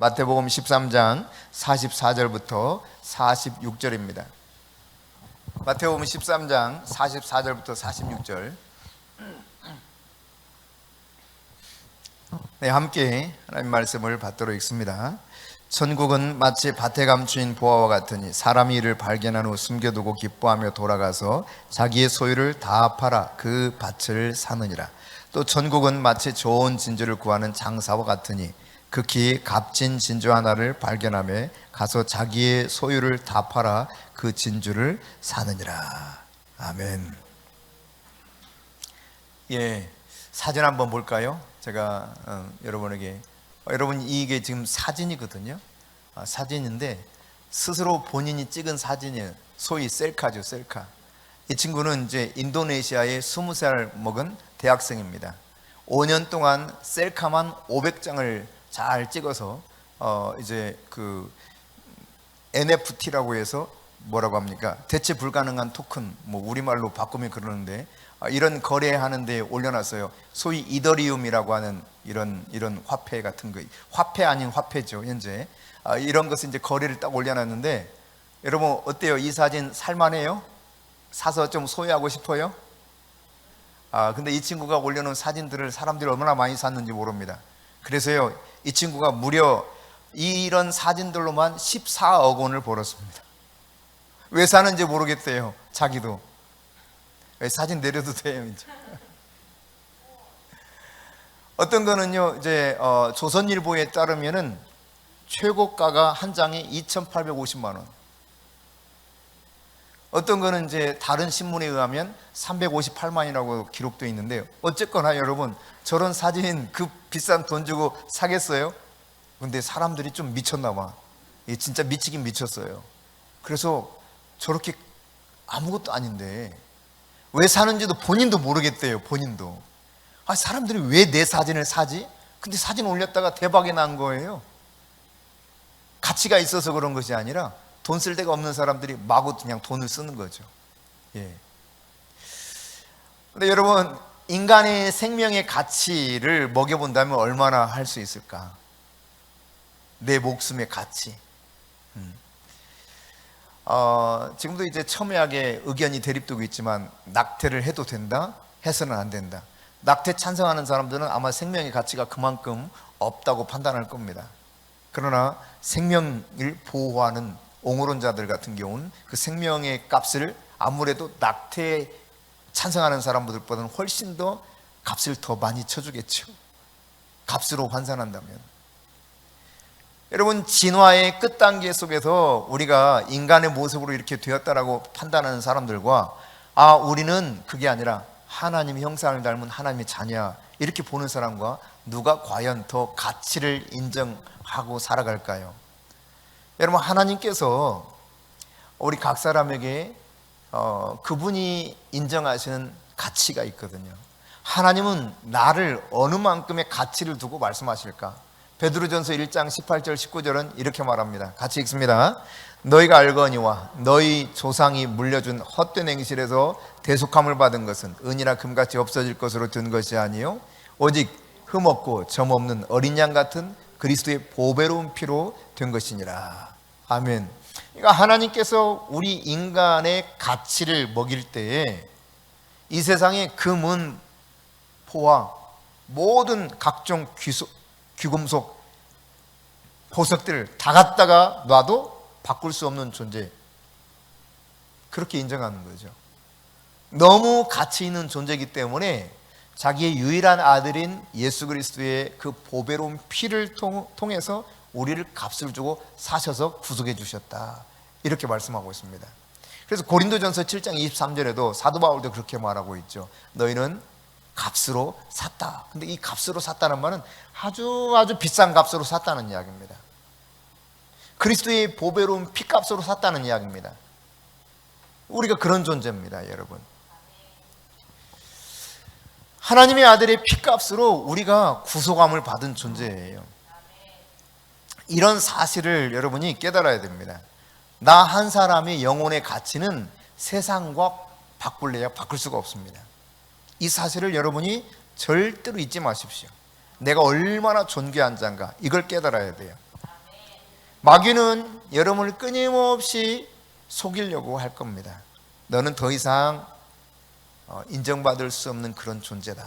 마태복음 13장 44절부터 46절입니다. 마태복음 13장 44절부터 46절. 네, 함께 하나님 말씀을 받도록 읽습니다. 천국은 마치 밭에 감추인 보화와 같으니 사람이 이를 발견한 후 숨겨두고 기뻐하며 돌아가서 자기의 소유를 다 팔아 그 밭을 사느니라. 또 천국은 마치 좋은 진주를 구하는 장사와 같으니 극히 값진 진주 하나를 발견하며 가서 자기의 소유를 다 팔아 그 진주를 사느니라. 아멘. 예, 사진 한번 볼까요? 제가 여러분에게 여러분 이게 지금 사진이거든요. 사진인데 스스로 본인이 찍은 사진이에요. 소위 셀카죠, 셀카. 이 친구는 이제 인도네시아의 20살 먹은 대학생입니다. 5년 동안 셀카만 500장을 잘 찍어서 이제 그 NFT라고 해서 뭐라고 합니까? 대체 불가능한 토큰, 뭐 우리말로 바꾸면 그러는데 이런 거래하는 데 올려놨어요. 소위 이더리움이라고 하는 이런 화폐 같은 거, 화폐 아닌 화폐죠 현재. 이런 것을 이제 거래를 딱 올려놨는데 여러분 어때요? 이 사진 살만해요? 사서 좀 소유하고 싶어요? 근데 이 친구가 올려놓은 사진들을 사람들이 얼마나 많이 샀는지 모릅니다. 그래서요, 이 친구가 무려 이런 사진들로만 14억 원을 벌었습니다. 왜 사는지 모르겠대요. 자기도. 사진 내려도 돼요 이제. 어떤 거는요, 이제 조선일보에 따르면은 최고가가 한 장에 2,850만 원. 어떤 거는 이제 다른 신문에 의하면 358만이라고 기록되어 있는데요. 어쨌거나 여러분, 저런 사진 그 비싼 돈 주고 사겠어요? 근데 사람들이 좀 미쳤나 봐. 진짜 미치긴 미쳤어요. 그래서 저렇게 아무것도 아닌데 왜 사는지도 본인도 모르겠대요. 본인도. 사람들이 왜 내 사진을 사지? 근데 사진 올렸다가 대박이 난 거예요. 가치가 있어서 그런 것이 아니라 돈 쓸 데가 없는 사람들이 마구 그냥 돈을 쓰는 거죠. 예. 근데 여러분, 인간의 생명의 가치를 먹여본다면 얼마나 할 수 있을까? 내 목숨의 가치. 지금도 이제 첨예하게 의견이 대립되고 있지만 낙태를 해도 된다? 해서는 안 된다. 낙태 찬성하는 사람들은 아마 생명의 가치가 그만큼 없다고 판단할 겁니다. 그러나 생명을 보호하는 옹호론자들 같은 경우는 그 생명의 값을 아무래도 낙태에 찬성하는 사람들보다는 훨씬 더 값을 더 많이 쳐주겠죠. 값으로 환산한다면. 여러분, 진화의 끝단계 속에서 우리가 인간의 모습으로 이렇게 되었다라고 판단하는 사람들과 우리는 그게 아니라 하나님의 형상을 닮은 하나님의 자녀야 이렇게 보는 사람과 누가 과연 더 가치를 인정하고 살아갈까요? 여러분, 하나님께서 우리 각 사람에게 그분이 인정하시는 가치가 있거든요. 하나님은 나를 어느 만큼의 가치를 두고 말씀하실까? 베드로전서 1장 18절 19절은 이렇게 말합니다. 같이 읽습니다. 너희가 알거니와 너희 조상이 물려준 헛된 행실에서 대속함을 받은 것은 은이나 금같이 없어질 것으로 든 것이 아니요 오직 흠없고 점없는 어린 양 같은 그리스도의 보배로운 피로 된 것이니라. 아멘. 그러니까 하나님께서 우리 인간의 가치를 먹일 때에 이 세상의 금은 포와 모든 각종 귀금속 보석들을 다 갖다가 놔도 바꿀 수 없는 존재, 그렇게 인정하는 거죠. 너무 가치 있는 존재이기 때문에 자기의 유일한 아들인 예수 그리스도의 그 보배로운 피를 통해서 우리를 값을 주고 사셔서 구속해 주셨다, 이렇게 말씀하고 있습니다. 그래서 고린도전서 7장 23절에도 사도 바울도 그렇게 말하고 있죠. 너희는 값으로 샀다. 근데 이 값으로 샀다는 말은 아주 비싼 값으로 샀다는 이야기입니다. 그리스도의 보배로운 피값으로 샀다는 이야기입니다. 우리가 그런 존재입니다, 여러분. 하나님의 아들의 피값으로 우리가 구속함을 받은 존재예요. 이런 사실을 여러분이 깨달아야 됩니다. 나 한 사람의 영혼의 가치는 세상과 바꿀래야 바꿀 수가 없습니다. 이 사실을 여러분이 절대로 잊지 마십시오. 내가 얼마나 존귀한 자인가, 이걸 깨달아야 돼요. 마귀는 여러분을 끊임없이 속이려고 할 겁니다. 너는 더 이상 인정받을 수 없는 그런 존재다.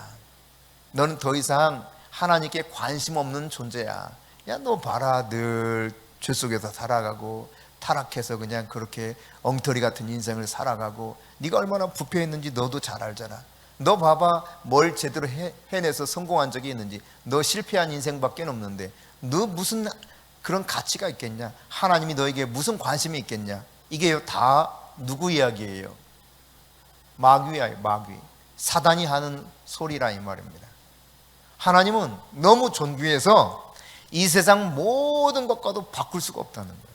너는 더 이상 하나님께 관심 없는 존재야. 야, 너 봐라, 늘 죄 속에서 살아가고 타락해서 그냥 그렇게 엉터리 같은 인생을 살아가고, 네가 얼마나 부패했는지 너도 잘 알잖아. 너 봐봐, 뭘 제대로 해내서 성공한 적이 있는지. 너 실패한 인생밖에 없는데 너 무슨 그런 가치가 있겠냐? 하나님이 너에게 무슨 관심이 있겠냐? 이게 다 누구 이야기예요? 마귀야, 마귀. 사단이 하는 소리라 이 말입니다. 하나님은 너무 존귀해서 이 세상 모든 것과도 바꿀 수가 없다는 거예요.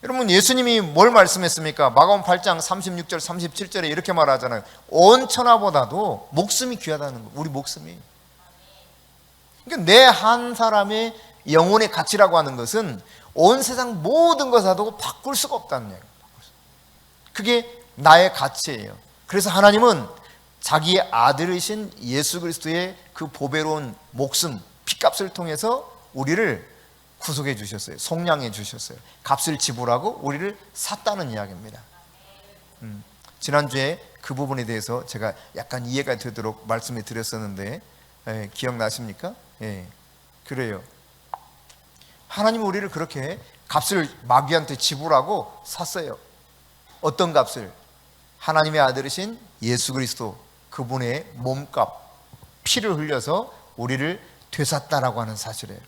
여러분, 예수님이 뭘 말씀했습니까? 마가복음 8장 36절 37절에 이렇게 말하잖아요. 온 천하보다도 목숨이 귀하다는 거예요. 우리 목숨이. 그러니까 내 한 사람의 영혼의 가치라고 하는 것은 온 세상 모든 것하고 바꿀 수가 없다는 얘기예요. 그게 나의 가치예요. 그래서 하나님은 자기의 아들이신 예수 그리스도의 그 보배로운 목숨, 피값을 통해서 우리를 구속해 주셨어요. 속량해 주셨어요. 값을 지불하고 우리를 샀다는 이야기입니다. 지난주에 그 부분에 대해서 제가 약간 이해가 되도록 말씀을 드렸었는데, 기억나십니까? 그래요. 하나님은 우리를 그렇게 값을 마귀한테 지불하고 샀어요. 어떤 값을? 하나님의 아들이신 예수 그리스도, 그분의 몸값, 피를 흘려서 우리를 되샀다라고 하는 사실이에요.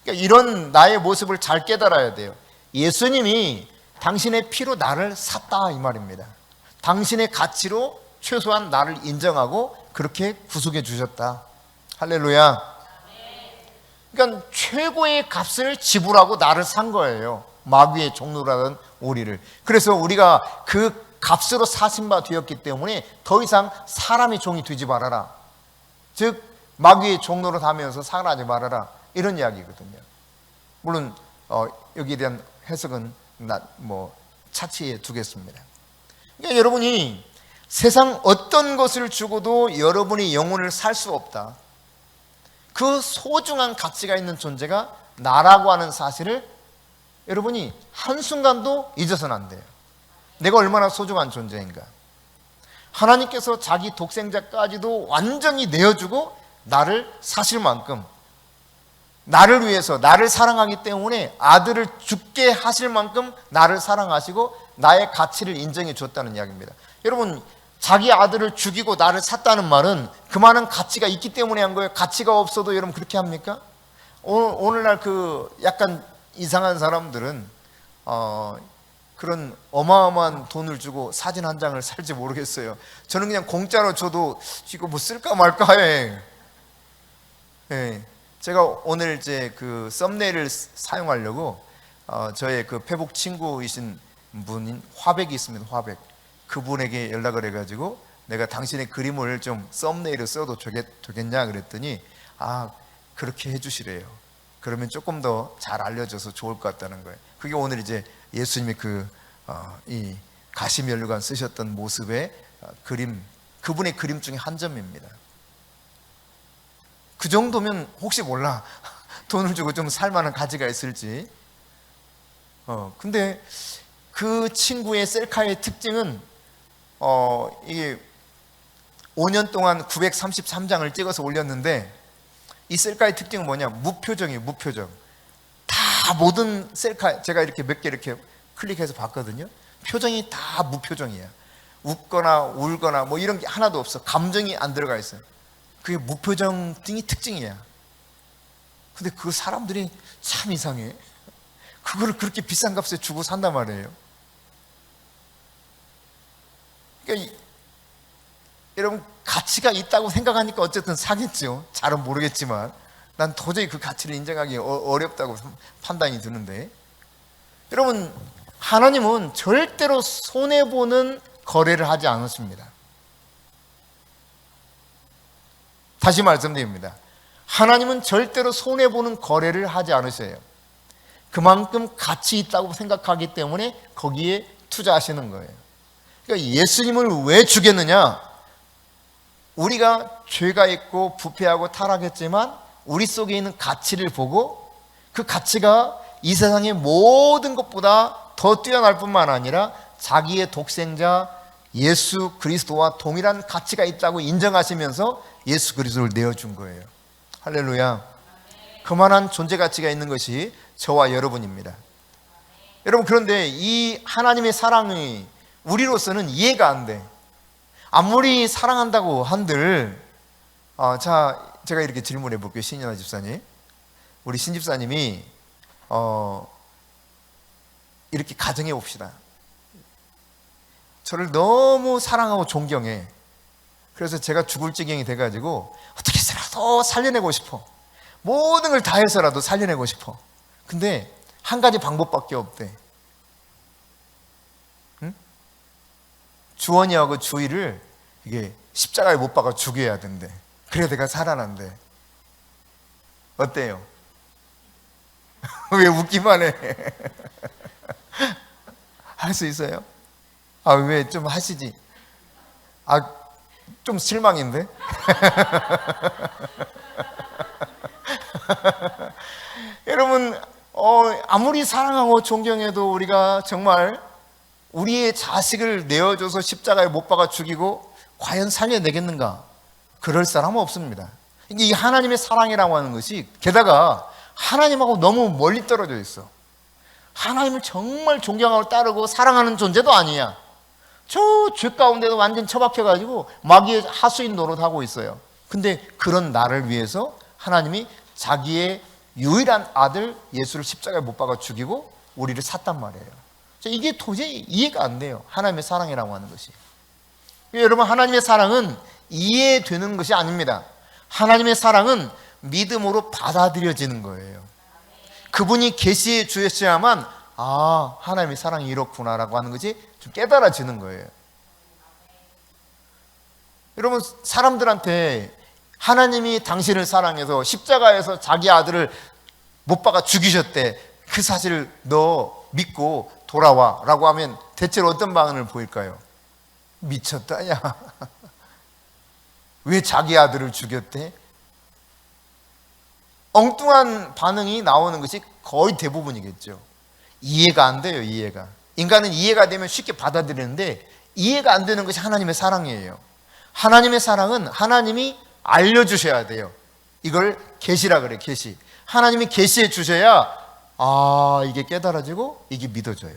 그러니까 이런 나의 모습을 잘 깨달아야 돼요. 예수님이 당신의 피로 나를 샀다 이 말입니다. 당신의 가치로 최소한 나를 인정하고 그렇게 구속해 주셨다. 할렐루야. 그러니까 최고의 값을 지불하고 나를 산 거예요. 마귀의 종로라는 우리를. 그래서 우리가 그 값으로 사신 바 되었기 때문에 더 이상 사람의 종이 되지 말아라. 즉 마귀의 종로로 하면서 살아가지 말아라, 이런 이야기거든요. 물론 여기에 대한 해석은 차치해 두겠습니다. 그러니까 여러분이 세상 어떤 것을 주고도 여러분의 영혼을 살 수 없다. 그 소중한 가치가 있는 존재가 나라고 하는 사실을 여러분이 한순간도 잊어서는 안 돼요. 내가 얼마나 소중한 존재인가. 하나님께서 자기 독생자까지도 완전히 내어주고 나를 사실 만큼, 나를 위해서 나를 사랑하기 때문에 아들을 죽게 하실 만큼 나를 사랑하시고 나의 가치를 인정해 줬다는 이야기입니다. 여러분, 자기 아들을 죽이고 나를 샀다는 말은 그만한 가치가 있기 때문에 한 거예요. 가치가 없어도 여러분 그렇게 합니까? 오늘날 그 약간 이상한 사람들은 그런 어마어마한 돈을 주고 사진 한 장을 살지 모르겠어요. 저는 그냥 공짜로 줘도 이거 뭐 쓸까 말까 해. 제가 오늘 이제 그 썸네일을 사용하려고 저의 그 페북 친구이신 분인 화백이 있습니다. 화백. 그분에게 연락을 해가지고 내가 당신의 그림을 좀 썸네일을 써도 되겠냐 그랬더니 그렇게 해주시래요. 그러면 조금 더 잘 알려져서 좋을 것 같다는 거예요. 그게 오늘 이제 예수님이 이 가시면류관 쓰셨던 모습의 그림, 그분의 그림 중에 한 점입니다. 그 정도면 혹시 몰라 돈을 주고 좀 살만한 가치가 있을지. 근데 그 친구의 셀카의 특징은 이게 5년 동안 933장을 찍어서 올렸는데, 이 셀카의 특징은 뭐냐? 무표정이에요. 무표정. 다 모든 셀카 제가 이렇게 몇 개 이렇게 클릭해서 봤거든요. 표정이 다 무표정이야. 웃거나 울거나 뭐 이런 게 하나도 없어. 감정이 안 들어가 있어요. 그게 무표정이 특징이야. 근데 그 사람들이 참 이상해. 그거를 그렇게 비싼 값에 주고 산단 말이에요. 그러니까 여러분, 가치가 있다고 생각하니까 어쨌든 사겠죠. 잘은 모르겠지만 난 도저히 그 가치를 인정하기 어렵다고 판단이 드는데, 여러분, 하나님은 절대로 손해보는 거래를 하지 않으십니다. 다시 말씀드립니다. 하나님은 절대로 손해보는 거래를 하지 않으셔요. 그만큼 가치 있다고 생각하기 때문에 거기에 투자하시는 거예요. 그러니까 예수님을 왜 주겠느냐? 우리가 죄가 있고 부패하고 타락했지만 우리 속에 있는 가치를 보고 그 가치가 이 세상의 모든 것보다 더 뛰어날 뿐만 아니라 자기의 독생자 예수 그리스도와 동일한 가치가 있다고 인정하시면서 예수 그리스도를 내어준 거예요. 할렐루야. 그만한 존재 가치가 있는 것이 저와 여러분입니다. 여러분, 그런데 이 하나님의 사랑이 우리로서는 이해가 안 돼. 아무리 사랑한다고 한들 제가 이렇게 질문해 볼게요. 신현아 집사님, 우리 신 집사님이 이렇게 가정해 봅시다. 저를 너무 사랑하고 존경해. 그래서 제가 죽을 지경이 돼가지고 어떻게 해서라도 살려내고 싶어. 모든 걸 다해서라도 살려내고 싶어. 근데 한 가지 방법밖에 없대. 응? 주원이하고 주희를 이게 십자가에 못 박아 죽여야 된대. 그래야 내가 살아난대. 어때요? 왜 웃기만 해? 할 수 있어요? 왜 좀 하시지? 좀 실망인데? 여러분, 아무리 사랑하고 존경해도 우리가 정말 우리의 자식을 내어줘서 십자가에 못 박아 죽이고 과연 살려내겠는가? 그럴 사람은 없습니다. 이 하나님의 사랑이라고 하는 것이 게다가 하나님하고 너무 멀리 떨어져 있어. 하나님을 정말 존경하고 따르고 사랑하는 존재도 아니야. 저 죄 가운데도 완전 처박혀가지고 마귀의 하수인 노릇하고 있어요. 근데 그런 나를 위해서 하나님이 자기의 유일한 아들 예수를 십자가에 못 박아 죽이고 우리를 샀단 말이에요. 이게 도저히 이해가 안 돼요. 하나님의 사랑이라고 하는 것이. 여러분, 하나님의 사랑은 이해되는 것이 아닙니다. 하나님의 사랑은 믿음으로 받아들여지는 거예요. 그분이 계시해 주셔야만 하나님의 사랑이 이렇구나라고 하는 것이 좀 깨달아지는 거예요. 여러분, 사람들한테 하나님이 당신을 사랑해서 십자가에서 자기 아들을 못 박아 죽이셨대. 그 사실을 너 믿고 돌아와 라고 하면 대체로 어떤 반응을 보일까요? 미쳤다 야. 왜 자기 아들을 죽였대? 엉뚱한 반응이 나오는 것이 거의 대부분이겠죠. 이해가 안 돼요. 이해가. 인간은 이해가 되면 쉽게 받아들이는데 이해가 안 되는 것이 하나님의 사랑이에요. 하나님의 사랑은 하나님이 알려주셔야 돼요. 이걸 계시라 그래. 계시. 하나님이 계시해 주셔야 이게 깨달아지고 이게 믿어져요.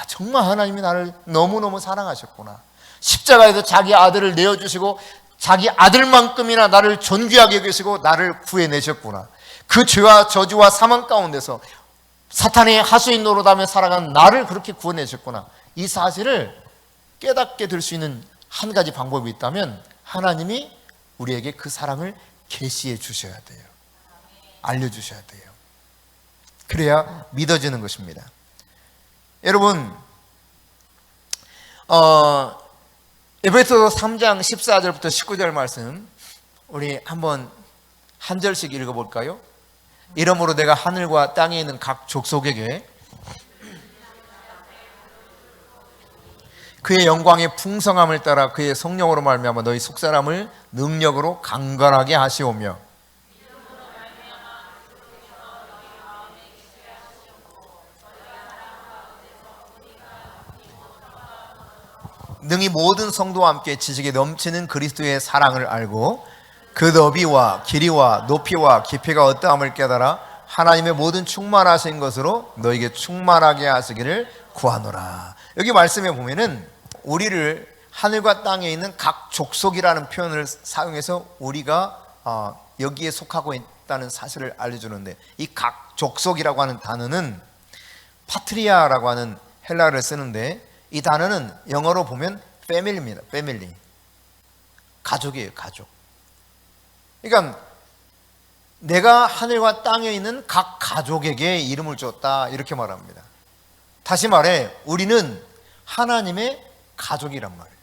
정말 하나님이 나를 너무너무 사랑하셨구나. 십자가에서 자기 아들을 내어주시고 자기 아들만큼이나 나를 존귀하게 여기시고 나를 구해내셨구나. 그 죄와 저주와 사망 가운데서 사탄의 하수인 노릇하며 살아간 나를 그렇게 구원해주셨구나. 이 사실을 깨닫게 될 수 있는 한 가지 방법이 있다면 하나님이 우리에게 그 사랑을 계시해 주셔야 돼요. 알려주셔야 돼요. 그래야 믿어지는 것입니다. 여러분, 에베소서 3장 14절부터 19절 말씀 우리 한번 한 절씩 읽어볼까요? 이러므로 내가 하늘과 땅에 있는 각 족속에게 그의 영광의 풍성함을 따라 그의 성령으로 말미암아 너희 속사람을 능력으로 강건하게 하시오며 능히 모든 성도와 함께 지식에 넘치는 그리스도의 사랑을 알고 그 너비와 길이와 높이와 깊이가 어떠함을 깨달아 하나님의 모든 충만하신 것으로 너에게 충만하게 하시기를 구하노라. 여기 말씀에 보면은 우리를 하늘과 땅에 있는 각 족속이라는 표현을 사용해서 우리가 여기에 속하고 있다는 사실을 알려주는데, 이 각 족속이라고 하는 단어는 파트리아라고 하는 헬라어를 쓰는데, 이 단어는 영어로 보면 패밀리입니다. 패밀리. 가족이에요. 가족. 그러니까 내가 하늘과 땅에 있는 각 가족에게 이름을 줬다, 이렇게 말합니다. 다시 말해 우리는 하나님의 가족이란 말이에요.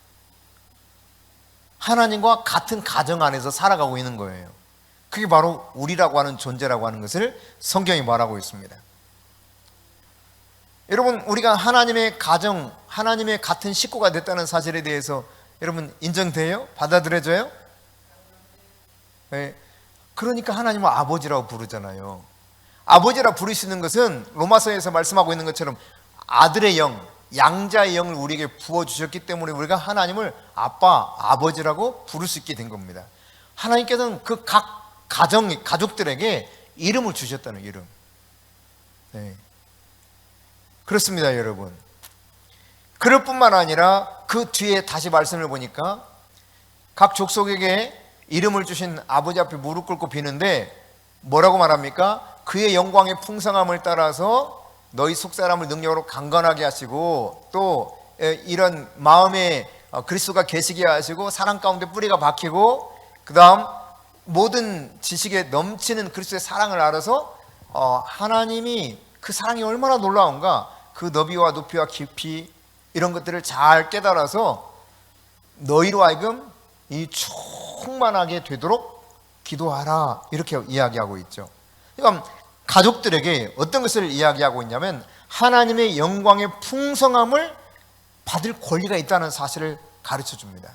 하나님과 같은 가정 안에서 살아가고 있는 거예요. 그게 바로 우리라고 하는 존재라고 하는 것을 성경이 말하고 있습니다. 여러분, 우리가 하나님의 가정, 하나님의 같은 식구가 됐다는 사실에 대해서 여러분 인정돼요? 받아들여져요? 네. 그러니까 하나님을 아버지라고 부르잖아요. 아버지라 부르시는 것은 로마서에서 말씀하고 있는 것처럼 아들의 영, 양자의 영을 우리에게 부어주셨기 때문에 우리가 하나님을 아빠, 아버지라고 부를 수 있게 된 겁니다. 하나님께서는 그 각 가족들에게 이름을 주셨다는 이름. 네. 그렇습니다, 여러분. 그럴 뿐만 아니라 그 뒤에 다시 말씀을 보니까 각 족속에게 이름을 주신 아버지 앞에 무릎 꿇고 비는데 뭐라고 말합니까? 그의 영광의 풍성함을 따라서 너희 속사람을 능력으로 강건하게 하시고 또 이런 마음에 그리스도가 계시게 하시고 사랑 가운데 뿌리가 박히고 그 다음 모든 지식에 넘치는 그리스도의 사랑을 알아서 하나님이 그 사랑이 얼마나 놀라운가, 그 너비와 높이와 깊이 이런 것들을 잘 깨달아서 너희로 하여금 이 충만하게 되도록 기도하라, 이렇게 이야기하고 있죠. 그러니까 가족들에게 어떤 것을 이야기하고 있냐면 하나님의 영광의 풍성함을 받을 권리가 있다는 사실을 가르쳐 줍니다.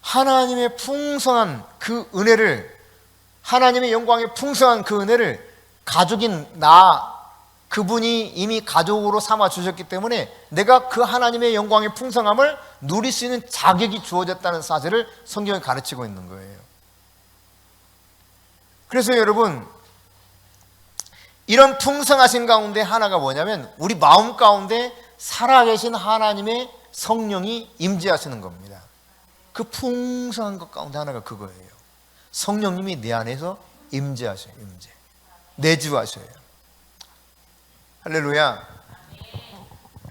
하나님의 풍성한 그 은혜를, 하나님의 영광의 풍성한 그 은혜를 가족인 그분이 이미 가족으로 삼아 주셨기 때문에 내가 그 하나님의 영광의 풍성함을 누릴 수 있는 자격이 주어졌다는 사실을 성경이 가르치고 있는 거예요. 그래서 여러분, 이런 풍성하신 가운데 하나가 뭐냐면 우리 마음 가운데 살아계신 하나님의 성령이 임재하시는 겁니다. 그 풍성한 것 가운데 하나가 그거예요. 성령님이 내 안에서 임재하셔요. 내주하셔요. 할렐루야.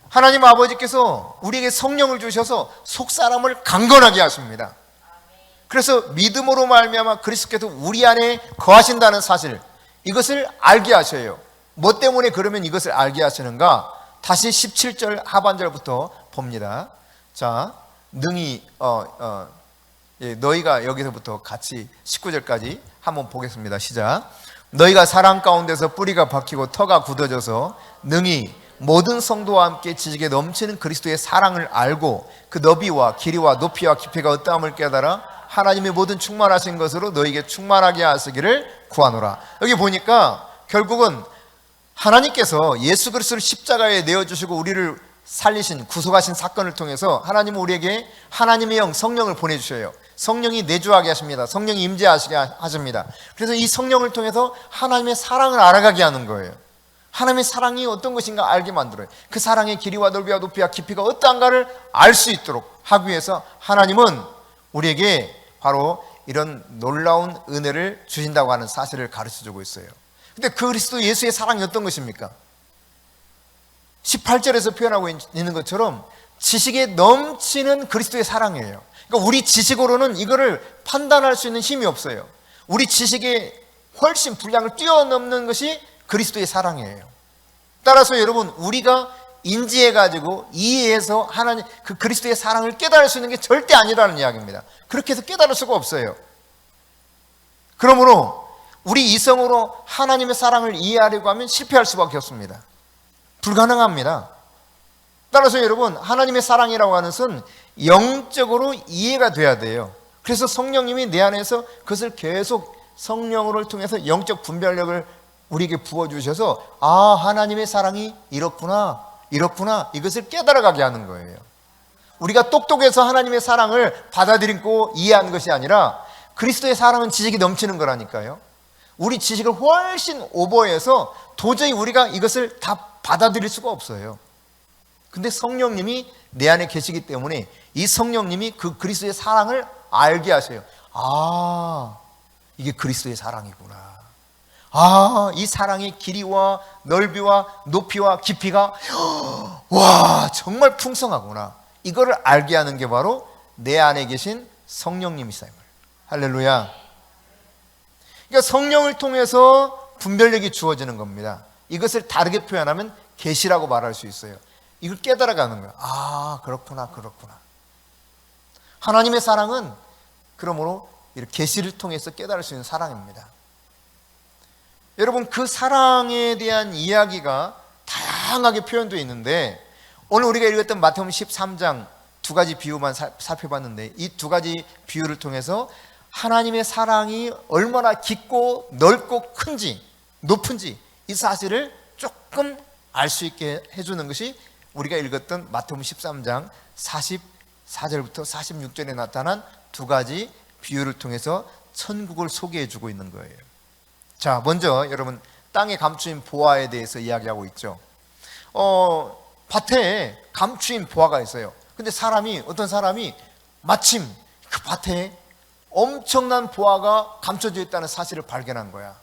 하나님 아버지께서 우리에게 성령을 주셔서 속사람을 강건하게 하십니다. 그래서 믿음으로 말미암아 그리스도께서 우리 안에 거하신다는 사실, 이것을 알게 하셔요. 뭐 때문에 그러면 이것을 알게 하시는가? 다시 17절 하반절부터 봅니다. 자, 능히 너희가 여기서부터 같이 19절까지 한번 보겠습니다. 시작. 너희가 사랑 가운데서 뿌리가 박히고 터가 굳어져서 능히 모든 성도와 함께 지식에 넘치는 그리스도의 사랑을 알고 그 너비와 길이와 높이와 깊이가 어떠함을 깨달아 하나님의 모든 충만하신 것으로 너희에게 충만하게 하시기를 구하노라. 여기 보니까 결국은 하나님께서 예수 그리스도를 십자가에 내어주시고 우리를 살리신, 구속하신 사건을 통해서 하나님은 우리에게 하나님의 영, 성령을 보내주셔요. 성령이 내주하게 하십니다. 성령이 임재하시게 하십니다. 그래서 이 성령을 통해서 하나님의 사랑을 알아가게 하는 거예요. 하나님의 사랑이 어떤 것인가 알게 만들어요. 그 사랑의 길이와 넓이와 높이와 깊이가 어떠한가를 알 수 있도록 하기 위해서 하나님은 우리에게 바로 이런 놀라운 은혜를 주신다고 하는 사실을 가르쳐주고 있어요. 근데 그리스도 예수의 사랑이 어떤 것입니까? 18절에서 표현하고 있는 것처럼 지식에 넘치는 그리스도의 사랑이에요. 그러니까 우리 지식으로는 이거를 판단할 수 있는 힘이 없어요. 우리 지식의 훨씬 분량을 뛰어넘는 것이 그리스도의 사랑이에요. 따라서 여러분, 우리가 인지해가지고 이해해서 하나님 그 그리스도의 사랑을 깨달을 수 있는 게 절대 아니라는 이야기입니다. 그렇게 해서 깨달을 수가 없어요. 그러므로 우리 이성으로 하나님의 사랑을 이해하려고 하면 실패할 수밖에 없습니다. 불가능합니다. 따라서 여러분, 하나님의 사랑이라고 하는 것은 영적으로 이해가 돼야 돼요. 그래서 성령님이 내 안에서 그것을 계속 성령을 통해서 영적 분별력을 우리에게 부어주셔서 하나님의 사랑이 이렇구나 이것을 깨달아가게 하는 거예요. 우리가 똑똑해서 하나님의 사랑을 받아들이고 이해하는 것이 아니라 그리스도의 사랑은 지식이 넘치는 거라니까요. 우리 지식을 훨씬 오버해서 도저히 우리가 이것을 다 받아들일 수가 없어요. 근데 성령님이 내 안에 계시기 때문에 이 성령님이 그 그리스도의 사랑을 알게 하세요. 이게 그리스도의 사랑이구나. 이 사랑의 길이와 넓이와 높이와 깊이가 와, 정말 풍성하구나. 이거를 알게 하는 게 바로 내 안에 계신 성령님이시다. 할렐루야. 그러니까 성령을 통해서 분별력이 주어지는 겁니다. 이것을 다르게 표현하면 계시라고 말할 수 있어요. 이걸 깨달아가는 거야. 그렇구나. 하나님의 사랑은 그러므로 이렇게 계시를 통해서 깨달을 수 있는 사랑입니다. 여러분, 그 사랑에 대한 이야기가 다양하게 표현되어 있는데 오늘 우리가 읽었던 마태복음 13장 두 가지 비유만 살펴봤는데 이 두 가지 비유를 통해서 하나님의 사랑이 얼마나 깊고 넓고 큰지, 높은지 이 사실을 조금 알 수 있게 해주는 것이 우리가 읽었던 마태복음 13장 44절부터 46절에 나타난 두 가지 비유를 통해서 천국을 소개해 주고 있는 거예요. 자, 먼저 여러분, 땅에 감추인 보화에 대해서 이야기하고 있죠. 밭에 감추인 보화가 있어요. 근데 어떤 사람이 마침 그 밭에 엄청난 보화가 감춰져 있다는 사실을 발견한 거야.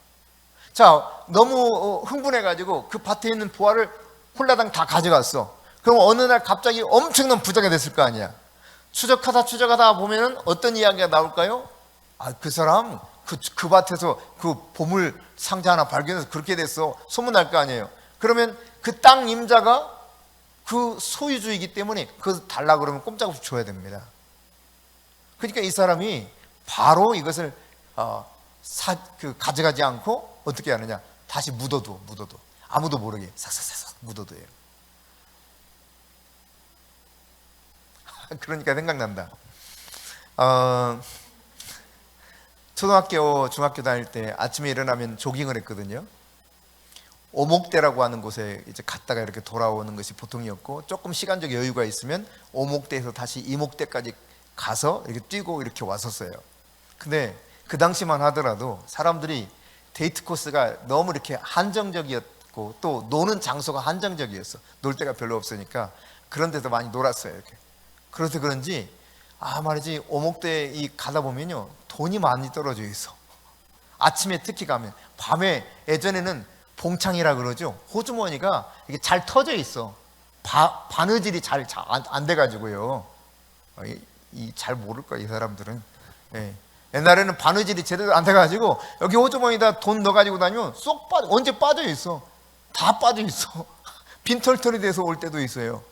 자, 너무 흥분해가지고 그 밭에 있는 보화를 홀라당 다 가져갔어. 그럼 어느 날 갑자기 엄청난 부자가 됐을 거 아니야. 추적하다 보면은 어떤 이야기가 나올까요? 그 사람 그 밭에서 그 보물 상자 하나 발견해서 그렇게 됐어. 소문날 거 아니에요. 그러면 그 땅 임자가 그 소유주이기 때문에 그거 달라 그러면 꼼짝없이 줘야 됩니다. 그러니까 이 사람이 바로 이것을 가져가지 않고 어떻게 하느냐, 다시 묻어둬. 아무도 모르게 싹싹싹 묻어둬요. 그러니까 생각난다. 초등학교, 중학교 다닐 때 아침에 일어나면 조깅을 했거든요. 오목대라고 하는 곳에 이제 갔다가 이렇게 돌아오는 것이 보통이었고, 조금 시간적 여유가 있으면 오목대에서 다시 이목대까지 가서 이렇게 뛰고 이렇게 왔었어요. 근데 그 당시만 하더라도 사람들이 데이트 코스가 너무 이렇게 한정적이었고 또 노는 장소가 한정적이었어. 놀 데가 별로 없으니까 그런 데서 많이 놀았어요. 이렇게. 그래서 그런지 말이지 오목대에 가다 보면요, 돈이 많이 떨어져 있어. 아침에 특히 가면, 밤에 예전에는 봉창이라 그러죠. 호주머니가 이게 잘 터져 있어. 바느질이 잘 안 돼가지고요. 잘 모를 거야 이 사람들은. 예. 옛날에는 바느질이 제대로 안 돼가지고 여기 호주머니에다 돈 넣어가지고 다니면 언제 빠져 있어. 다 빠져 있어. 빈털털이 돼서 올 때도 있어요.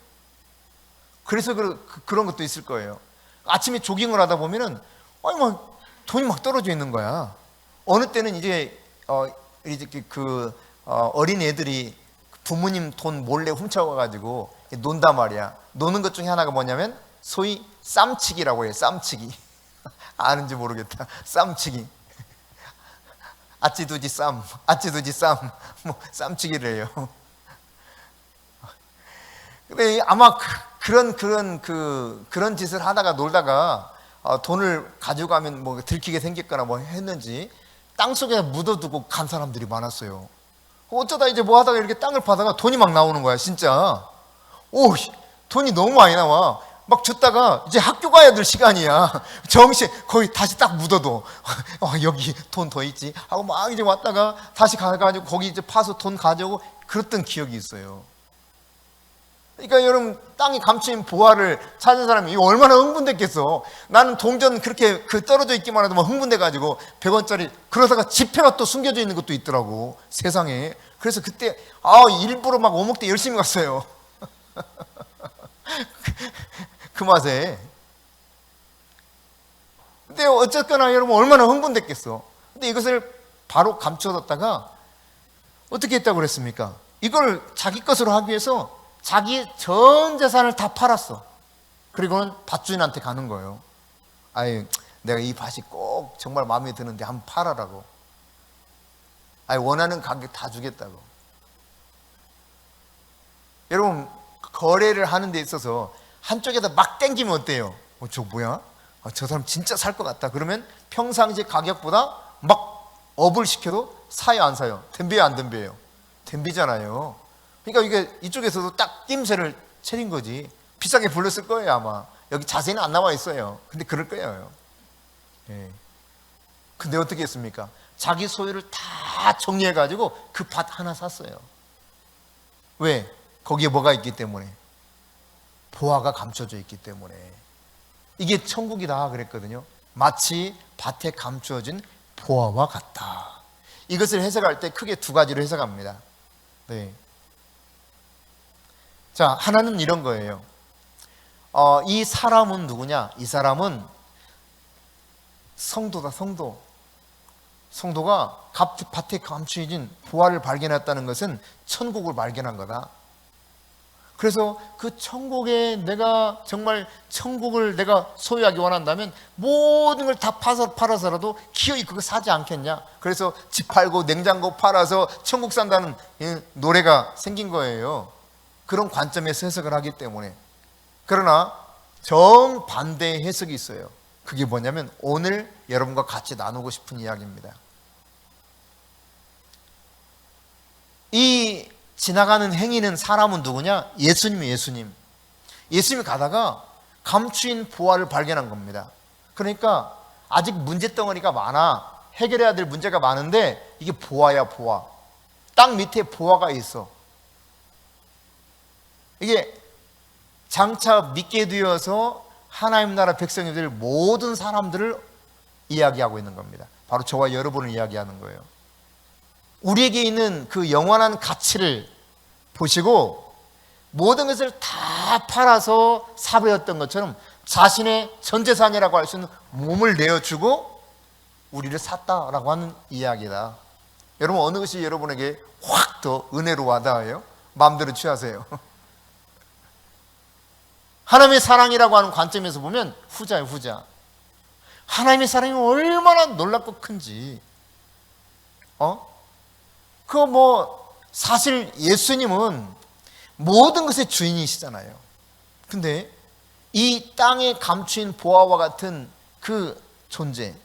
그래서 그런 것도 있을 거예요. 아침에 조깅을 하다 보면은 돈이 막 떨어져 있는 거야. 어느 때는 이제 어린 애들이 부모님 돈 몰래 훔쳐가가지고 논단 말이야. 노는 것 중에 하나가 뭐냐면 소위 쌈치기라고 해요. 쌈치기. 아는지 모르겠다. 쌈치기. 아찌두지 쌈, 쌈치기를 해요. 근데 아마 그런 짓을 하다가 놀다가 돈을 가져가면 뭐 들키게 생겼거나 뭐 했는지 땅속에 묻어두고 간 사람들이 많았어요. 어쩌다 이제 뭐 하다가 이렇게 땅을 파다가 돈이 막 나오는 거야, 진짜. 돈이 너무 많이 나와. 막 줬다가 이제 학교 가야 될 시간이야. 거의 다시 딱 묻어둬. 여기 돈 더 있지 하고 막 이제 왔다가 다시 가가지고 거기 이제 파서 돈 가져오고 그랬던 기억이 있어요. 그러니까 여러분, 땅에 감추인 보화를 찾은 사람이 얼마나 흥분됐겠어. 나는 동전 그렇게 떨어져 있기만 해도 막 흥분돼가지고 100원짜리 그러다가 지폐가 또 숨겨져 있는 것도 있더라고, 세상에. 그래서 그때 일부러 막 오목대 열심히 갔어요. 그 맛에. 근데 어쨌거나 여러분, 얼마나 흥분됐겠어. 근데 이것을 바로 감춰뒀다가 어떻게 했다고 그랬습니까? 이걸 자기 것으로 하기 위해서 자기 전 재산을 다 팔았어. 그리고는 밭주인한테 가는 거예요. 내가 이 밭이 꼭 정말 마음에 드는데 한번 팔아라고. 원하는 가격 다 주겠다고. 여러분, 거래를 하는 데 있어서 한쪽에다 막 땡기면 어때요? 저 뭐야? 저 사람 진짜 살 것 같다. 그러면 평상시 가격보다 막 업을 시켜도 사요, 안 사요? 덤벼요, 안 덤벼요? 덤비잖아요. 그러니까 이게 이쪽에서도 딱 낌새를 차린 거지. 비싸게 불렀을 거예요, 아마. 여기 자세히는 안 나와 있어요. 근데 그럴 거예요. 예. 근데 어떻게 했습니까? 자기 소유를 다 정리해가지고 그 밭 하나 샀어요. 왜? 거기에 뭐가 있기 때문에? 보화가 감춰져 있기 때문에. 이게 천국이다 그랬거든요. 마치 밭에 감추어진 보화와 같다. 이것을 해석할 때 크게 두 가지로 해석합니다. 네. 자, 하나는 이런 거예요. 이 사람은 누구냐? 이 사람은 성도다, 성도. 성도가 밭에 감추어진 보화를 발견했다는 것은 천국을 발견한 거다. 그래서 그 천국에 내가 정말 천국을 내가 소유하기 원한다면 모든 걸 다 팔아서라도 기어이 그거 사지 않겠냐. 그래서 집 팔고 냉장고 팔아서 천국 산다는 노래가 생긴 거예요. 그런 관점에서 해석을 하기 때문에. 그러나 정반대의 해석이 있어요. 그게 뭐냐면 오늘 여러분과 같이 나누고 싶은 이야기입니다. 이 지나가는 행인은 사람은 누구냐? 예수님이 예수님이 가다가 감추인 보화를 발견한 겁니다. 그러니까 아직 문제덩어리가 많아. 해결해야 될 문제가 많은데 이게 보화야, 보화. 땅 밑에 보화가 있어. 이게 장차 믿게 되어서 하나님 나라 백성들 모든 사람들을 이야기하고 있는 겁니다. 바로 저와 여러분을 이야기하는 거예요. 우리에게 있는 그 영원한 가치를 보시고 모든 것을 다 팔아서 사버렸던 것처럼 자신의 전 재산이라고 할 수 있는 몸을 내어주고 우리를 샀다라고 하는 이야기다. 여러분 어느 것이 여러분에게 확 더 은혜로 와닿아요? 마음대로 취하세요. 하나님의 사랑이라고 하는 관점에서 보면 후자예요, 후자. 하나님의 사랑이 얼마나 놀랍고 큰지. 사실 예수님은 모든 것의 주인이시잖아요. 근데 이 땅에 감추인 보화와 같은 그 존재,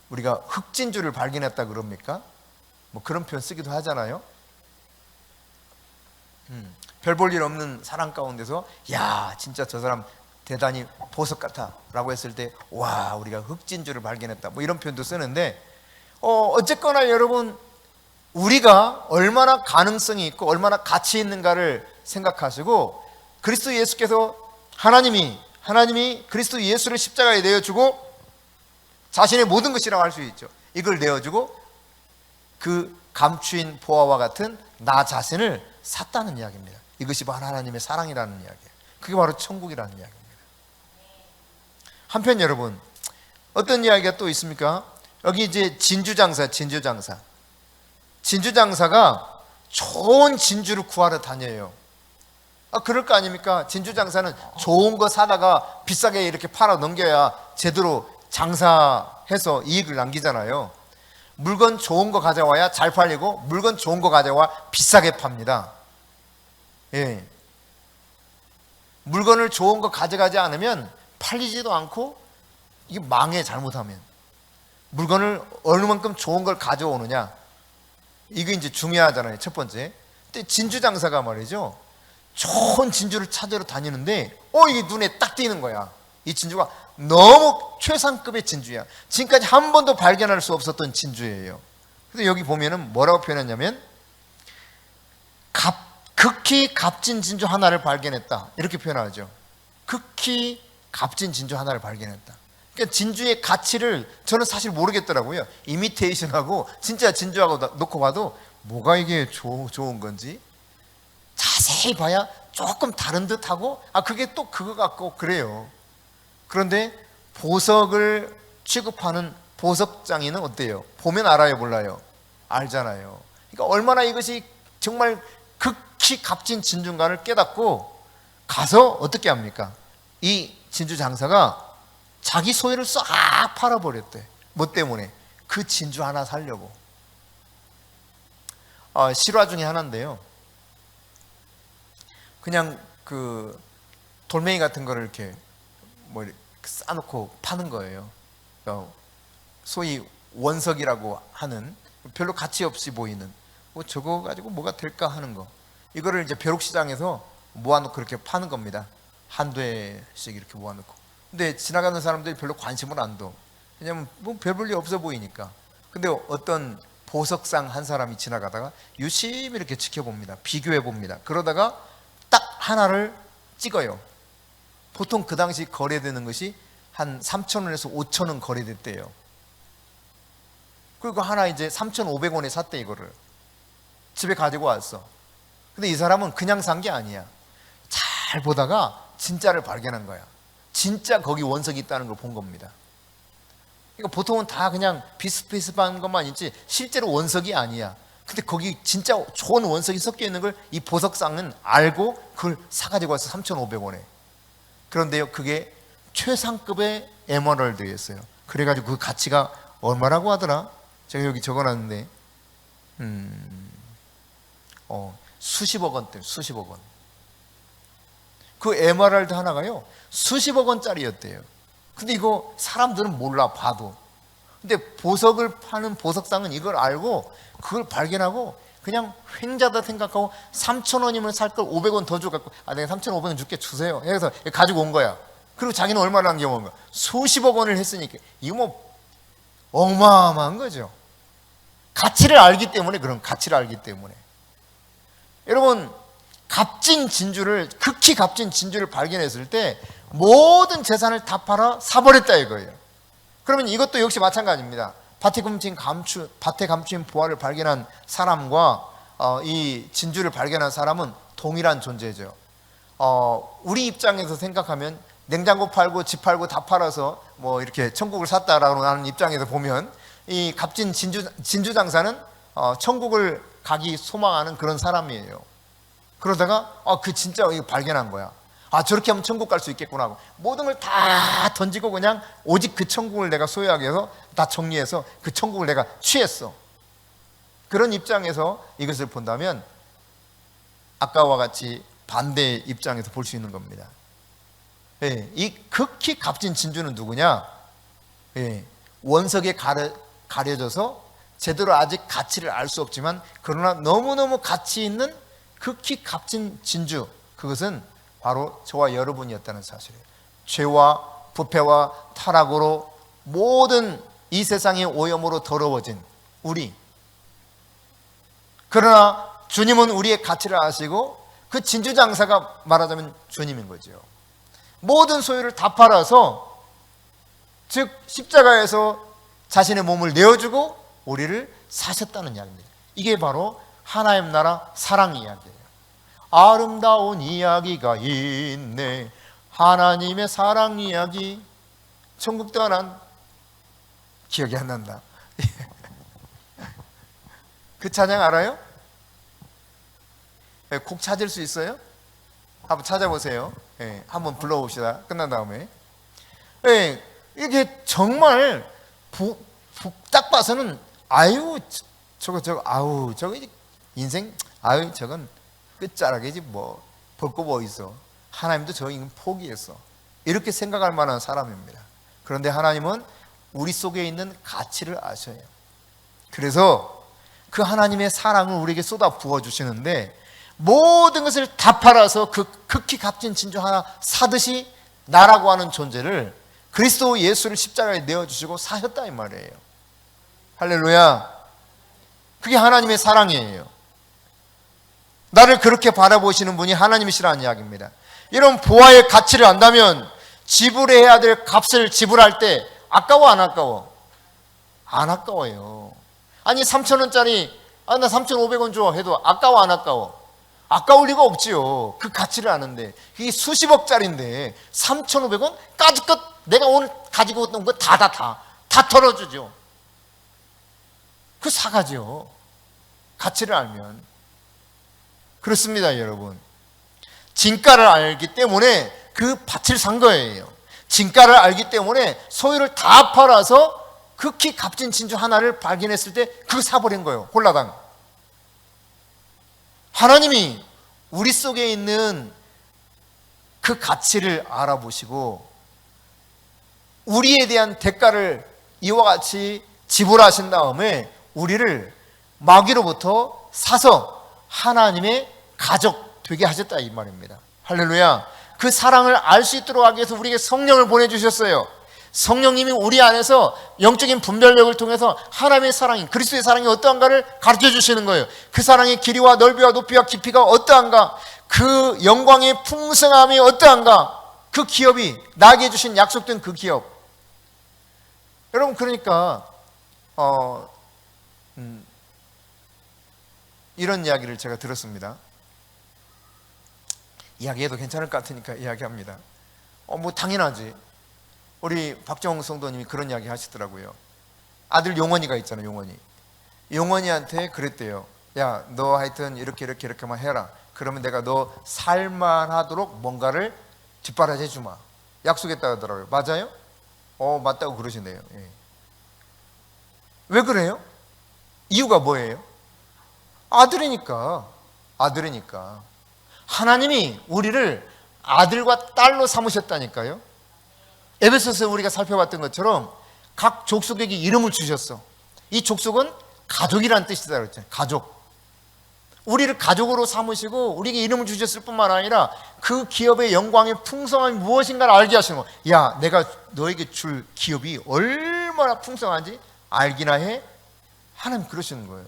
우리가 흑진주를 발견했다 그럽니까? 그런 표현 쓰기도 하잖아요. 별 볼 일 없는 사람 가운데서 야 진짜 저 사람 대단히 보석 같아 라고 했을 때 와 우리가 흑진주를 발견했다 이런 표현도 쓰는데 어쨌거나 여러분 우리가 얼마나 가능성이 있고 얼마나 가치 있는가를 생각하시고 그리스도 예수께서 하나님이 그리스도 예수를 십자가에 내어주고 자신의 모든 것이라고 할 수 있죠. 이걸 내어주고 그 감추인 보화와 같은 나 자신을 샀다는 이야기입니다. 이것이 바로 하나님의 사랑이라는 이야기예요. 그게 바로 천국이라는 이야기입니다. 한편 여러분 어떤 이야기가 또 있습니까? 여기 이제 진주장사가 좋은 진주를 구하러 다녀요. 그럴 거 아닙니까? 진주장사는 좋은 거 사다가 비싸게 이렇게 팔아 넘겨야 제대로 장사해서 이익을 남기잖아요. 물건 좋은 거 가져와야 잘 팔리고 물건 좋은 거 가져와 비싸게 팝니다. 예. 물건을 좋은 거 가져가지 않으면 팔리지도 않고 이게 망해. 잘못하면 물건을 어느만큼 좋은 걸 가져오느냐 이게 이제 중요하잖아요. 첫 번째. 근데 진주 장사가 말이죠 좋은 진주를 찾으러 다니는데 이게 눈에 딱 띄는 거야. 이 진주가 너무 최상급의 진주야. 지금까지 한 번도 발견할 수 없었던 진주예요. 그래서 여기 보면은 뭐라고 표현했냐면 극히 값진 진주 하나를 발견했다 이렇게 표현하죠. 극히 값진 진주 하나를 발견했다. 그러니까 진주의 가치를 저는 사실 모르겠더라고요. 이미테이션하고 진짜 진주하고 놓고 봐도 뭐가 이게 좋은 건지 자세히 봐야 조금 다른 듯하고 그게 또 그거 같고 그래요. 그런데 보석을 취급하는 보석장이는 어때요? 보면 알아요, 몰라요? 알잖아요. 그러니까 얼마나 이것이 정말 극히 값진 진주인가를 깨닫고 가서 어떻게 합니까? 이 진주 장사가 자기 소유를 싹 팔아버렸대. 뭐 때문에? 그 진주 하나 살려고. 실화 중에 하나인데요. 그냥 그 돌멩이 같은 거를 이렇게 이렇게 싸놓고 파는 거예요. 소위 원석이라고 하는 별로 가치 없이 보이는 저거 가지고 뭐가 될까 하는 거. 이거를 이제 벼룩시장에서 모아놓고 그렇게 파는 겁니다. 한 대씩 이렇게 모아놓고. 근데 지나가는 사람들이 별로 관심을 안 둬. 왜냐면 별 볼 일 없어 보이니까. 근데 어떤 보석상 한 사람이 지나가다가 유심히 이렇게 지켜봅니다. 비교해 봅니다. 그러다가 딱 하나를 찍어요. 보통 그 당시 거래되는 것이 한 3,000원에서 5,000원 거래됐대요. 그리고 하나 이제 3,500원에 샀대. 이거를 집에 가지고 왔어. 근데 이 사람은 그냥 산 게 아니야. 잘 보다가 진짜를 발견한 거야. 진짜 거기 원석이 있다는 걸 본 겁니다. 그러니까 보통은 다 그냥 비슷비슷한 것만 있지 실제로 원석이 아니야. 근데 거기 진짜 좋은 원석이 섞여 있는 걸 이 보석상은 알고 그걸 사가지고 와서 3,500원에. 그런데요, 그게 최상급의 에메랄드였어요. 그래가지고 그 가치가 얼마라고 하더라? 제가 여기 적어놨는데 수십억 원대, 수십억 원. 그 에메랄드 하나가요 수십억 원짜리였대요. 근데 이거 사람들은 몰라, 봐도. 근데 보석을 파는 보석상은 이걸 알고 그걸 발견하고 그냥 횡자다 생각하고 3,000원이면 살 걸 500원 더 줘갖고 내가 3,500원 줄게 주세요 해서 가지고 온 거야. 그리고 자기는 얼마나 남겨온 거야? 수십억 원을 했으니까 이거 뭐 어마어마한 거죠. 가치를 알기 때문에, 그런 가치를 알기 때문에. 여러분, 값진 진주를, 극히 값진 진주를 발견했을 때 모든 재산을 다 팔아 사버렸다 이거예요. 그러면 이것도 역시 마찬가지입니다. 밭에 감추인 보화를 발견한 사람과 이 진주를 발견한 사람은 동일한 존재죠. 우리 입장에서 생각하면 냉장고 팔고 집 팔고 다 팔아서 뭐 이렇게 천국을 샀다라고 하는 입장에서 보면 이 값진 진주 장사는 천국을 가기 소망하는 그런 사람이에요. 그러다가 그 진짜 이거 발견한 거야. 저렇게 하면 천국 갈 수 있겠구나 하고 모든 걸 다 던지고 그냥 오직 그 천국을 내가 소유하기 위해서 다 정리해서 그 천국을 내가 취했어. 그런 입장에서 이것을 본다면 아까와 같이 반대의 입장에서 볼 수 있는 겁니다. 이 극히 값진 진주는 누구냐? 원석에 가려져서 제대로 아직 가치를 알 수 없지만 그러나 너무너무 가치 있는 극히 값진 진주, 그것은 바로 저와 여러분이었다는 사실이에요. 죄와 부패와 타락으로 모든 이 세상의 오염으로 더러워진 우리. 그러나 주님은 우리의 가치를 아시고 그 진주 장사가 말하자면 주님인 거죠. 모든 소유를 다 팔아서, 즉 십자가에서 자신의 몸을 내어주고 우리를 사셨다는 이야기입니다. 이게 바로 하나님 나라 사랑 이야기예요. 아름다운 이야기가 있네, 하나님의 사랑 이야기. 천국 떠난 기억이 안 난다. 그 찬양 알아요? 곡 찾을 수 있어요? 한번 찾아보세요. 한번 불러봅시다. 끝난 다음에. 이게 정말 딱 봐서는 저거 인생 저건 끝자락이지 뭐 볼 거 뭐 있어. 하나님도 저 인간 포기했어. 이렇게 생각할 만한 사람입니다. 그런데 하나님은 우리 속에 있는 가치를 아셔요. 그래서 그 하나님의 사랑을 우리에게 쏟아 부어주시는데 모든 것을 다 팔아서 그 극히 값진 진주 하나 사듯이 나라고 하는 존재를, 그리스도 예수를 십자가에 내어주시고 사셨다 이 말이에요. 할렐루야. 그게 하나님의 사랑이에요. 나를 그렇게 바라보시는 분이 하나님이시라는 이야기입니다. 이런 보화의 가치를 안다면 지불해야 될 값을 지불할 때 아까워 안 아까워? 안 아까워요. 아니 3,000원짜리 나 3,500원 줘 해도 아까워 안 아까워? 아까울 리가 없지요. 그 가치를 아는데. 이게 수십억짜리인데 3,500원? 까짓것 내가 오늘 가지고 온 거 다 털어주죠. 그 사가죠. 가치를 알면. 그렇습니다, 여러분. 진가를 알기 때문에 그 밭을 산 거예요. 진가를 알기 때문에 소유를 다 팔아서 극히 값진 진주 하나를 발견했을 때 그거 사버린 거예요. 홀라당. 하나님이 우리 속에 있는 그 가치를 알아보시고 우리에 대한 대가를 이와 같이 지불하신 다음에 우리를 마귀로부터 사서 하나님의 가족 되게 하셨다 이 말입니다. 할렐루야. 그 사랑을 알 수 있도록 하기 위해서 우리에게 성령을 보내주셨어요. 성령님이 우리 안에서 영적인 분별력을 통해서 하나님의 사랑이, 그리스도의 사랑이 어떠한가를 가르쳐 주시는 거예요. 그 사랑의 길이와 넓이와 높이와 깊이가 어떠한가, 그 영광의 풍성함이 어떠한가, 그 기업이 나에게 주신 약속된 그 기업. 여러분, 그러니까 이런 이야기를 제가 들었습니다. 이야기해도 괜찮을 것 같으니까 이야기합니다. 뭐 당연하지. 우리 박정홍 성도님이 그런 이야기 하시더라고요. 아들 용원이가 있잖아요. 용원이한테 그랬대요. 야, 너 하여튼 이렇게만 해라. 그러면 내가 너 살만하도록 뭔가를 뒷바라지 해주마. 약속했다 하더라고요. 맞아요? 맞다고 그러시네요. 예. 왜 그래요? 이유가 뭐예요? 아들이니까. 하나님이 우리를 아들과 딸로 삼으셨다니까요. 에베소서에 우리가 살펴봤던 것처럼 각 족속에게 이름을 주셨어. 이 족속은 가족이라는 뜻이다 그랬잖아요. 가족. 우리를 가족으로 삼으시고 우리에게 이름을 주셨을 뿐만 아니라 그 기업의 영광의 풍성함이 무엇인가를 알게 하시는 거예요. 야, 내가 너에게 줄 기업이 얼마나 풍성한지 알기나 해? 하나님 그러시는 거예요.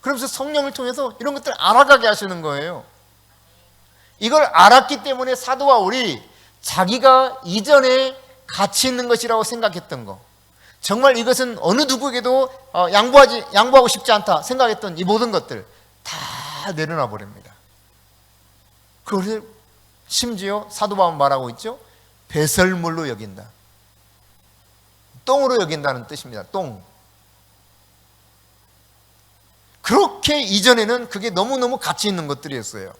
그러면서 성령을 통해서 이런 것들을 알아가게 하시는 거예요. 이걸 알았기 때문에 사도 바울이 자기가 이전에 가치 있는 것이라고 생각했던 거, 정말 이것은 어느 누구에게도 양보하고 싶지 않다 생각했던 이 모든 것들 다 내려놔 버립니다. 그것을 심지어 사도 바울은 말하고 있죠. 배설물로 여긴다. 똥으로 여긴다는 뜻입니다. 똥. 그렇게 이전에는 그게 너무너무 가치 있는 것들이었어요.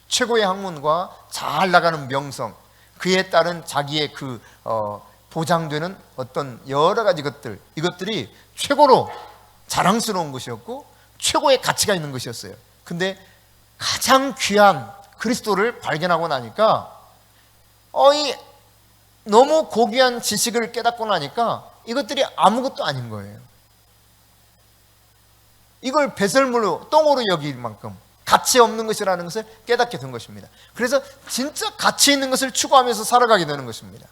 최고의 학문과 잘 나가는 명성, 그에 따른 자기의 보장되는 어떤 여러 가지 것들, 이것들이 최고로 자랑스러운 것이었고 최고의 가치가 있는 것이었어요. 근데 가장 귀한 그리스도를 발견하고 나니까 이 너무 고귀한 지식을 깨닫고 나니까 이것들이 아무것도 아닌 거예요. 이걸 배설물로, 똥으로 여길 만큼 가치 없는 것이라는 것을 깨닫게 된 것입니다. 그래서 진짜 가치 있는 것을 추구하면서 살아가게 되는 것입니다.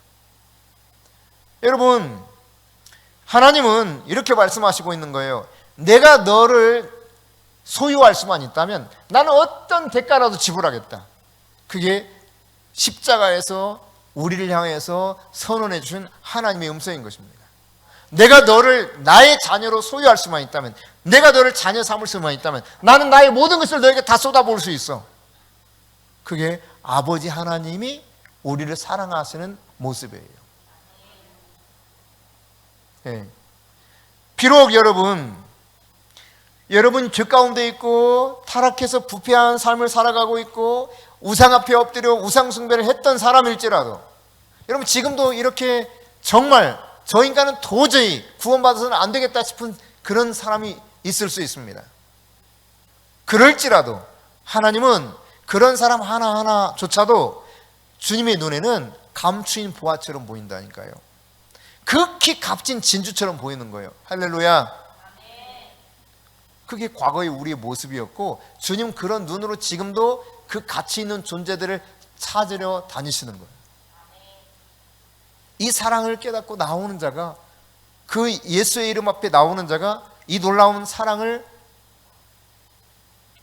여러분, 하나님은 이렇게 말씀하시고 있는 거예요. 내가 너를 소유할 수만 있다면 나는 어떤 대가라도 지불하겠다. 그게 십자가에서 우리를 향해서 선언해 주신 하나님의 음성인 것입니다. 내가 너를 나의 자녀로 소유할 수만 있다면, 내가 너를 자녀 삼을 수만 있다면 나는 나의 모든 것을 너에게 다 쏟아부을 수 있어. 그게 아버지 하나님이 우리를 사랑하시는 모습이에요. 네. 비록 여러분 죄 가운데 있고 타락해서 부패한 삶을 살아가고 있고 우상 앞에 엎드려 우상 숭배를 했던 사람일지라도, 여러분 지금도 이렇게 정말 저 인간은 도저히 구원받아서는 안 되겠다 싶은 그런 사람이 있을 수 있습니다. 그럴지라도 하나님은 그런 사람 하나하나조차도 주님의 눈에는 감추인 보화처럼 보인다니까요. 극히 값진 진주처럼 보이는 거예요. 할렐루야. 그게 과거의 우리의 모습이었고 주님 그런 눈으로 지금도 그 가치 있는 존재들을 찾으려 다니시는 거예요. 이 사랑을 깨닫고 나오는 자가, 그 예수의 이름 앞에 나오는 자가 이 놀라운 사랑을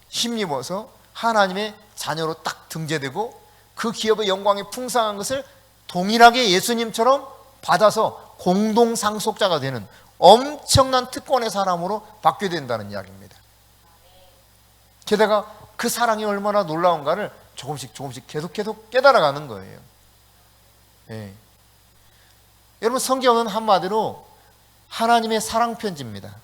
힘입어서 하나님의 자녀로 딱 등재되고 그 기업의 영광의 풍성한 것을 동일하게 예수님처럼 받아서 공동 상속자가 되는 엄청난 특권의 사람으로 바뀌게 된다는 이야기입니다. 게다가 그 사랑이 얼마나 놀라운가를 조금씩 계속 깨달아가는 거예요. 네. 여러분, 성경은 한마디로 하나님의 사랑 편지입니다.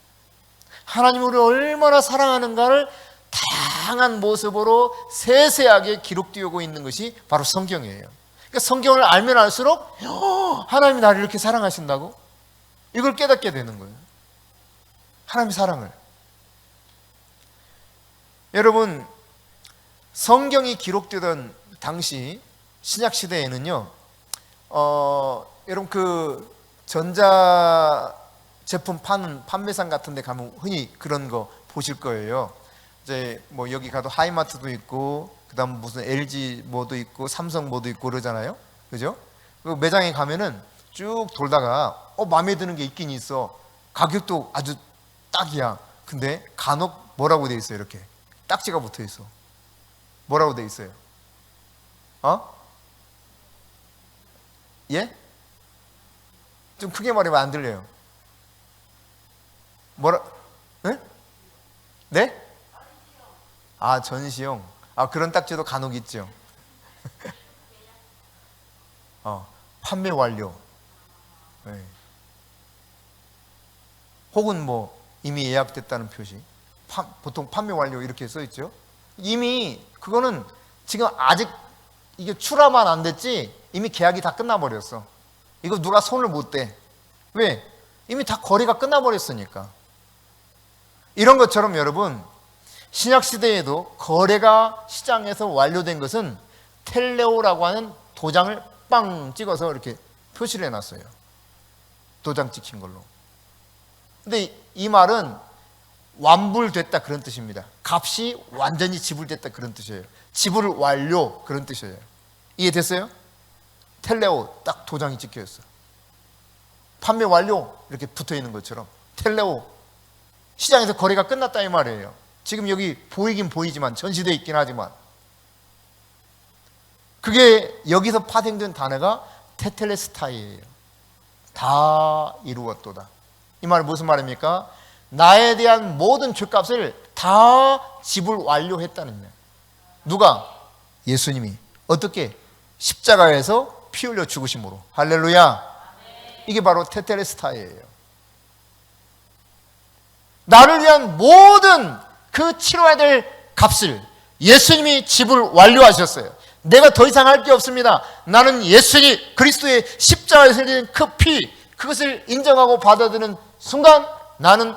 하나님이 우리를 얼마나 사랑하는가를 다양한 모습으로 세세하게 기록되고 있는 것이 바로 성경이에요. 그러니까 성경을 알면 알수록 하나님이 나를 이렇게 사랑하신다고? 이걸 깨닫게 되는 거예요. 하나님의 사랑을. 여러분, 성경이 기록되던 당시 신약 시대에는요, 여러분 그 전자 제품 파는 판매상 같은 데 가면 흔히 그런 거 보실 거예요. 이제 뭐 여기 가도 하이마트도 있고 그다음 무슨 LG 뭐도 있고 삼성 뭐도 있고 그러잖아요. 그죠? 그 매장에 가면은 쭉 돌다가 마음에 드는 게 있긴 있어. 가격도 아주 딱이야. 근데 간혹 뭐라고 돼 있어요? 이렇게 딱지가 붙어 있어. 뭐라고 돼 있어요? 예? 좀 크게 말하면 안 들려요. 네? 네? 전시용. 그런 딱지도 간혹 있죠. 판매 완료. 네. 혹은 뭐 이미 예약됐다는 표시. 보통 판매 완료 이렇게 써 있죠. 이미 그거는 지금 아직 이게 출하만 안 됐지 이미 계약이 다 끝나버렸어. 이거 누가 손을 못 대. 왜? 이미 다 거래가 끝나버렸으니까. 이런 것처럼 여러분, 신약시대에도 거래가 시장에서 완료된 것은 텔레오라고 하는 도장을 빵 찍어서 이렇게 표시를 해놨어요. 도장 찍힌 걸로. 근데 이 말은 완불됐다 그런 뜻입니다. 값이 완전히 지불됐다 그런 뜻이에요. 지불 완료 그런 뜻이에요. 이해됐어요? 텔레오 딱 도장이 찍혀 있어. 판매 완료 이렇게 붙어 있는 것처럼 텔레오 시장에서 거래가 끝났다 이 말이에요. 지금 여기 보이긴 보이지만 전시되어 있긴 하지만 그게 여기서 파생된 단어가 테텔레스타이예요. 다 이루었도다. 이 말은 무슨 말입니까? 나에 대한 모든 죄값을 다 지불 완료했다는 거예요. 누가? 예수님이. 어떻게? 십자가에서 피 흘려 죽으심으로. 할렐루야. 이게 바로 테텔레스타이예요. 나를 위한 모든 그 치러야 될 값을 예수님이 지불 완료하셨어요. 내가 더 이상 할 게 없습니다. 나는 예수님 그리스도의 십자가에서 흘린 그 피, 그것을 인정하고 받아들이는 순간 나는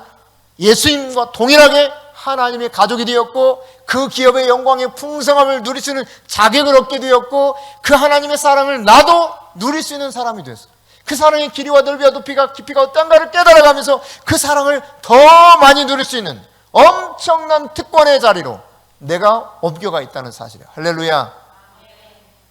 예수님과 동일하게 하나님의 가족이 되었고 그 기업의 영광의 풍성함을 누릴 수 있는 자격을 얻게 되었고 그 하나님의 사랑을 나도 누릴 수 있는 사람이 됐어요. 그 사랑의 길이와 넓이와 높이가 깊이가 어떤가를 깨달아가면서 그 사랑을 더 많이 누릴 수 있는 엄청난 특권의 자리로 내가 옮겨가 있다는 사실이에요. 할렐루야.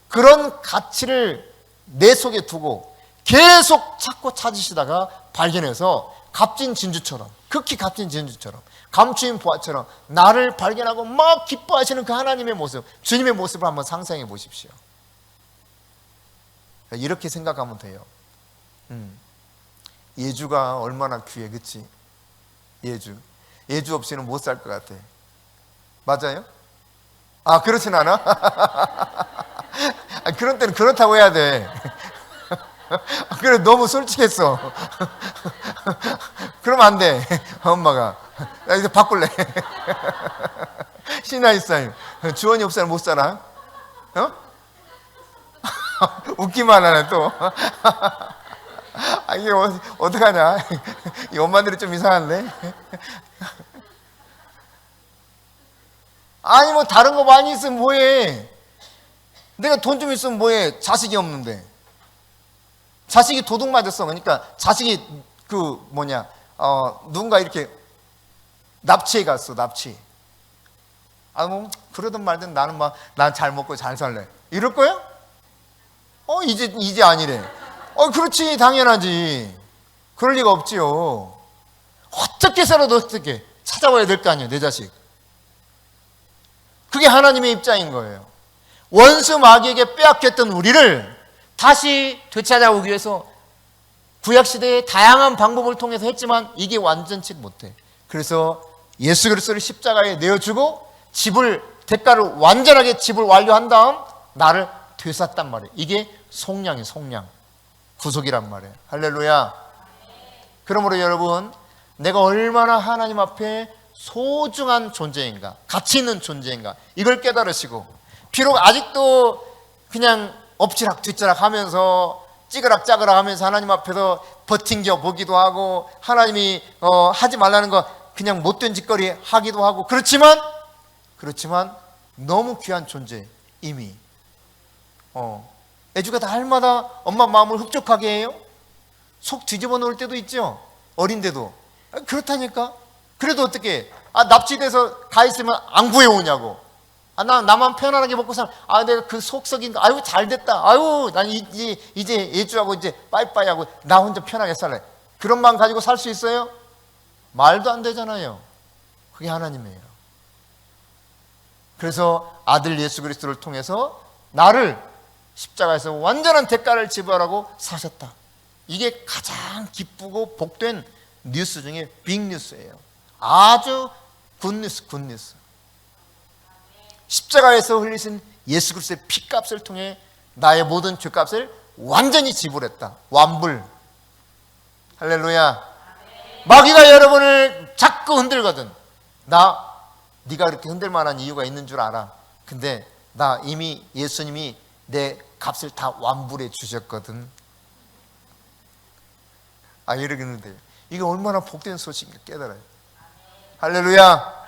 그런 가치를 내 속에 두고 계속 찾고 찾으시다가 발견해서 값진 진주처럼, 극히 값진 진주처럼, 감추인 보화처럼 나를 발견하고 막 기뻐하시는 그 하나님의 모습, 주님의 모습을 한번 상상해 보십시오. 이렇게 생각하면 돼요. 예주가 얼마나 귀해, 그치? 예주 없이는 못 살 것 같아. 맞아요? 아, 그렇진 않아? 그런 때는 그렇다고 해야 돼. 그래, 너무 솔직했어. 그러면 안 돼. 엄마가. 나 이제 바꿀래. 신하이사님, 주원이 없으면 못 살아? 어? 웃기만 하네, 또. 이게 어떡하냐. 이 엄마들이 좀 이상한데? 아니, 뭐, 다른 거 많이 있으면 뭐해? 내가 돈 좀 있으면 뭐해? 자식이 없는데. 자식이 도둑 맞았어. 그러니까 자식이 누군가 이렇게 납치해 갔어, 납치. 뭐, 그러든 말든 나는 난 잘 먹고 잘 살래. 이럴 거야? 이제 아니래. 그렇지, 당연하지. 그럴 리가 없지요. 어떻게 살아도 어떻게 찾아와야 될 거 아니에요, 내 자식. 그게 하나님의 입장인 거예요. 원수 마귀에게 빼앗겼던 우리를 다시 되찾아오기 위해서 구약시대의 다양한 방법을 통해서 했지만 이게 완전치 못해. 그래서 예수 그리스도를 십자가에 내어주고 대가를 완전하게 지불 완료한 다음 나를 되찾단 말이에요. 이게 속량이에요, 속량. 구속이란 말이에요. 할렐루야. 그러므로 여러분, 내가 얼마나 하나님 앞에 소중한 존재인가, 가치 있는 존재인가, 이걸 깨달으시고, 비록 아직도 그냥 엎치락 뒤치락 하면서 찌그락짜그락 하면서 하나님 앞에서 버팅겨 보기도 하고 하나님이 하지 말라는 거 그냥 못된 짓거리 하기도 하고 그렇지만 너무 귀한 존재. 이미 애주가 날마다 엄마 마음을 흡족하게 해요. 속 뒤집어 놓을 때도 있죠. 어린데도. 그렇다니까. 그래도 어떻게 납치돼서 가 있으면 안 구해오냐고. 나만 편안하게 먹고 살아. 내가 그 속 썩인 거, 아유, 잘 됐다. 아유, 난 이제 예주하고 이제 빠이빠이하고 나 혼자 편하게 살래. 그런 마음 가지고 살 수 있어요? 말도 안 되잖아요. 그게 하나님이에요. 그래서 아들 예수 그리스도를 통해서 나를 십자가에서 완전한 대가를 지불하라고 사셨다. 이게 가장 기쁘고 복된 뉴스 중에 빅뉴스예요. 아주 굿뉴스, 굿뉴스. 십자가에서 흘리신 예수 그리스도의 피값을 통해 나의 모든 죄값을 완전히 지불했다. 완불. 할렐루야. 마귀가 여러분을 자꾸 흔들거든 네가 그렇게 흔들 만한 이유가 있는 줄 알아. 근데 나 이미 예수님이 내 값을 다 완불해 주셨거든. 이러겠는데 이게 얼마나 복된 소식인가 깨달아요. 할렐루야.